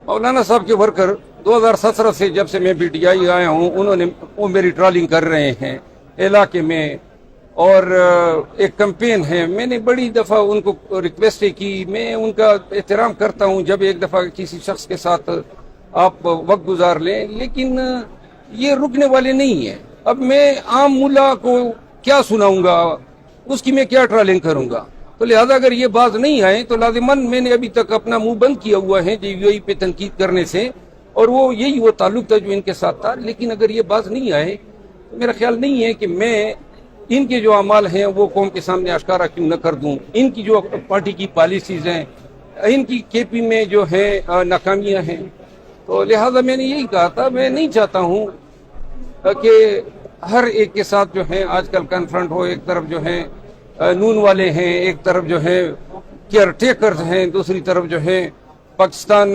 मौलाना साहब के वर्कर 2017 से जब से मैं पीटीआई आया हूँ, वो मेरी ट्रॉलिंग कर रहे हैं इलाके में, और एक कैंपेन है। मैंने बड़ी दफ़ा उनको रिक्वेस्ट की, मैं उनका एहतराम करता हूँ जब एक दफ़ा किसी शख्स के साथ आप वक्त गुजार लें, लेकिन ये रुकने वाले नहीं है। अब मैं आम मुल्ला को क्या सुनाऊंगा, उसकी मैं क्या ट्रॉलिंग करूंगा? तो लिहाजा अगर ये बात नहीं आए तो लाजिमन मैंने अभी तक अपना मुंह बंद किया हुआ है JVI पे तनकीद करने से, और वो ताल्लुक था जो इनके साथ था। लेकिन अगर ये बात नहीं आए तो मेरा ख्याल नहीं है कि मैं इनके जो अमाल हैं वो कौम के सामने आश्कारा क्यों न कर दूं। इनकी जो पार्टी की पॉलिसीज हैं, इनकी KP में जो है नाकामियां हैं, तो लिहाजा मैंने यही कहा था, मैं नहीं चाहता हूँ कि हर एक के साथ जो है आजकल कन्फ्रंट हो। एक तरफ जो है नून वाले हैं, एक तरफ जो है केयर टेकर्स हैं, दूसरी तरफ जो है पाकिस्तान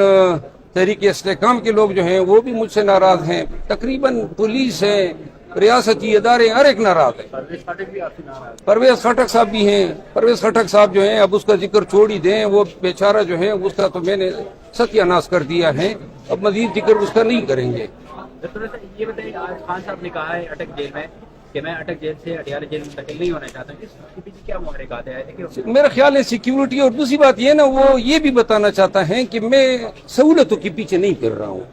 तहरीक इस्तेहकाम के लोग जो हैं वो भी मुझसे नाराज हैं। तकरीबन पुलिस है, रियासती इदारे, हर एक नाराज है। परवेज खटक साहब भी हैं। परवेज खटक साहब जो हैं, अब उसका जिक्र छोड़ ही दें, वो बेचारा जो है उसका तो मैंने सत्यानाश कर दिया है, अब मजीद जिक्र उसका नहीं करेंगे। ये बताइए, आज खान साहब ने कहा है अटक जेल में कि मैं अटक जेल से अडियाला जेल मुंतकिल नहीं होना चाहता हूँ, इसके पीछे क्या मुहर्रिकात है? मेरा ख्याल है सिक्योरिटी, और दूसरी बात ये ना, वो ये भी बताना चाहता है कि मैं सहूलतों के पीछे नहीं कर रहा हूँ।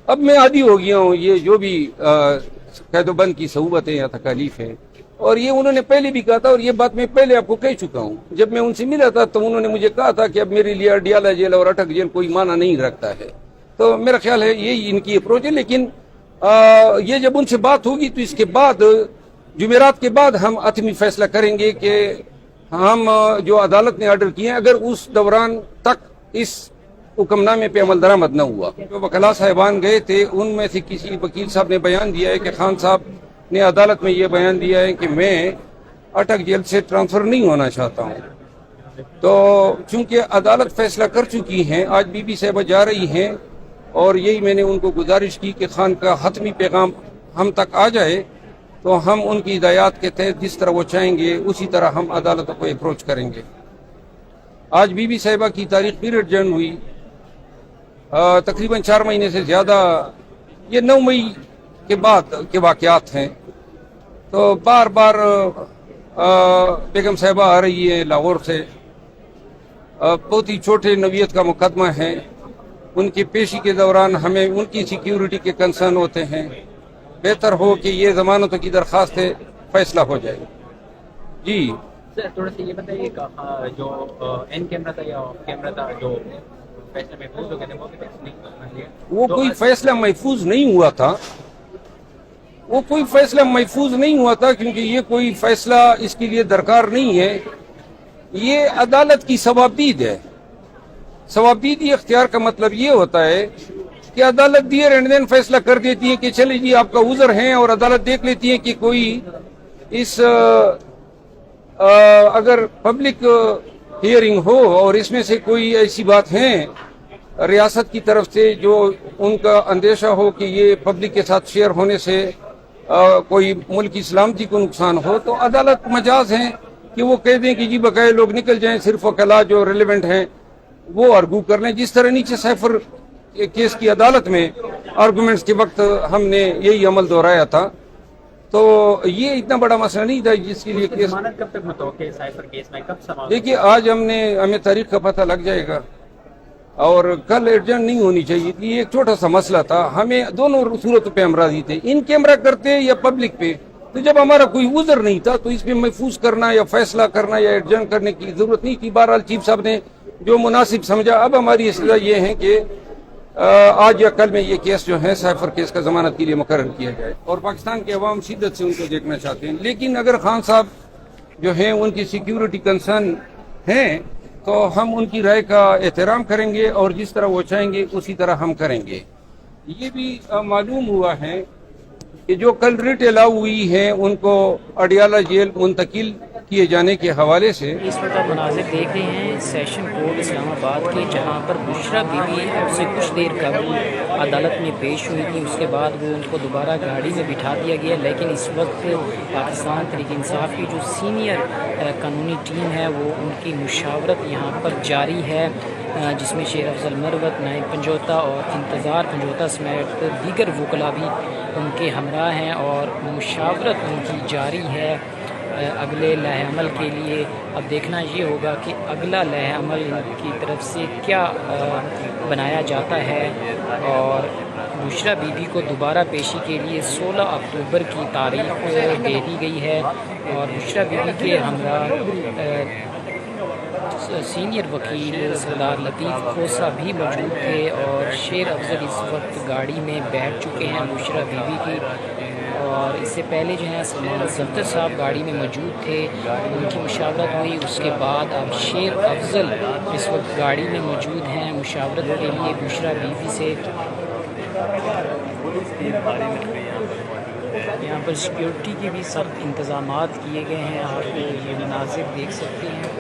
अब मैं आदी हो गया हूँ ये जो भी कैदोबंद की सहूलतें या तकालीफ है, और ये उन्होंने पहले भी कहा था, और ये बात मैं पहले आपको कह चुका हूँ। जब मैं उनसे मिला था तो उन्होंने मुझे कहा था कि अब मेरे लिए अडियाला जेल और अटक जेल कोई माना नहीं रखता है। तो मेरा ख्याल है यही इनकी अप्रोच है। लेकिन ये जब उनसे बात होगी तो इसके बाद जुमेरात के बाद हम अतमी फैसला करेंगे कि हम जो अदालत ने ऑर्डर किए हैं, अगर उस दौरान तक इस हुक्मनामे पे अमल दरामद न हुआ। जो वकला साहिबान गए थे उनमें से किसी वकील साहब ने बयान दिया है कि खान साहब ने अदालत में ये बयान दिया है कि मैं अटक जेल से ट्रांसफर नहीं होना चाहता हूँ। तो चूंकि अदालत फैसला कर चुकी है, आज बीबी साहिबा जा रही हैं, और यही मैंने उनको गुजारिश की कि खान का हतमी पैगाम हम तक आ जाए तो हम उनकी हिदायत के तहत जिस तरह वो चाहेंगे उसी तरह हम अदालतों को अप्रोच करेंगे। आज बीबी साहिबा की तारीख पीरियड जर्न हुई, तकरीबन 4 महीने से ज़्यादा, ये 9 मई के बाद के वाक़यात हैं। तो बार बार बेगम साहिबा आ रही है लाहौर से, बहुत ही छोटे नवीयत का मुकदमा है। उनकी पेशी के दौरान हमें उनकी सिक्योरिटी के कंसर्न होते हैं। बेहतर हो कि ये जमानतों की दरख्वास्त है, फैसला हो जाए। जी सर, थोड़ा सा ये बताइए, जो एन कैमरा था या ऑफ कैमरा था, जो फैसला महफूज हो गए थे, वो कोई फैसला महफूज नहीं हुआ था। वो कोई फैसला महफूज नहीं हुआ था, क्योंकि ये कोई फैसला इसके लिए दरकार नहीं है। ये अदालत की सवाबदीद है। सवाबदीदी इख्तियार का मतलब ये होता है कि अदालत दियर एंड देन फैसला कर देती है कि चले जी आपका उज़र है, और अदालत देख लेती है कि कोई इस अगर पब्लिक हियरिंग हो और इसमें से कोई ऐसी बात है रियासत की तरफ से जो उनका अंदेशा हो कि ये पब्लिक के साथ शेयर होने से कोई मुल्क की सलामती को नुकसान हो, तो अदालत मजाज है कि वो कह दें कि जी बकाया लोग निकल जाएं, सिर्फ वकला जो रिलेवेंट हैं वो आर्गू कर लें। जिस तरह नीचे सैफर केस की अदालत में आर्गूमेंट्स के वक्त हमने यही अमल दोहराया था। तो ये इतना बड़ा मसला नहीं था जिसके लिए केस। कब तक मुतवक्किल सैफर केस में कब समाप्त? देखिए, आज हमें तारीख का पता लग जाएगा, और कल एडजर्न नहीं होनी चाहिए थी। ये एक छोटा सा मसला था, हमें दोनों सूरतों पे हम राजी थे, इन कैमरा करते या पब्लिक पे। तो जब हमारा कोई उज़र नहीं था तो इसमें महफूज करना या फैसला करना या एडजर्न करने की जरूरत नहीं थी। बहरहाल चीफ साहब ने जो मुनासिब समझा। अब हमारी इस्तिदा ये है कि आज या कल में ये केस जो है सैफर केस का जमानत के लिए मुकर्रर किया जाए, और पाकिस्तान के अवाम शिद्दत से उनको देखना चाहते हैं। लेकिन अगर खान साहब जो हैं उनकी सिक्योरिटी कंसर्न हैं तो हम उनकी राय का एहतराम करेंगे, और जिस तरह वो चाहेंगे उसी तरह हम करेंगे। ये भी मालूम हुआ है कि जो कल रिट अलाउ हुई है उनको अडियाला जेल मुंतकिल किए जाने के हवाले से इस वक्त आप मनाज़िर देख रहे हैं सेशन कोर्ट इस्लामाबाद के, जहां पर बुशरा बीबी उससे कुछ देर कबल अदालत में पेश हुई थी। उसके बाद वो उनको दोबारा गाड़ी में बिठा दिया गया। लेकिन इस वक्त पाकिस्तान तहरीक इंसाफ की जो सीनियर कानूनी टीम है वो उनकी मुशावरत यहाँ पर जारी है। جس میں شیر افضل مروت، نائب پنجوتا اور انتظار پنجوتا سمیت دیگر وکلاء بھی ان کے ہمراہ ہیں اور مشاورت ان کی جاری ہے اگلے لائحہ عمل کے لیے۔ اب دیکھنا یہ ہوگا کہ اگلا لائحہ عمل ان کی طرف سے کیا بنایا جاتا ہے، اور بشریٰ بی بی کو دوبارہ پیشی کے لیے 16 اکتوبر کی تاریخ دے دی گئی ہے، اور بشریٰ بی بی کے ہمراہ سینئر وکیل سردار لطیف کھوسہ بھی موجود تھے، اور شیر افضل اس وقت گاڑی میں بیٹھ چکے ہیں بشریٰ بی بی کی، اور اس سے پہلے جو ہے سلمان زفدر صاحب گاڑی میں موجود تھے، ان کی مشاورت ہوئی، اس کے بعد اب شیر افضل اس وقت گاڑی میں موجود ہیں مشاورت کے لیے بشریٰ بی بی سے۔ یہاں پر سیکیورٹی کے بھی سخت انتظامات کیے گئے ہیں، آپ یہ مناظر دیکھ سکتے ہیں۔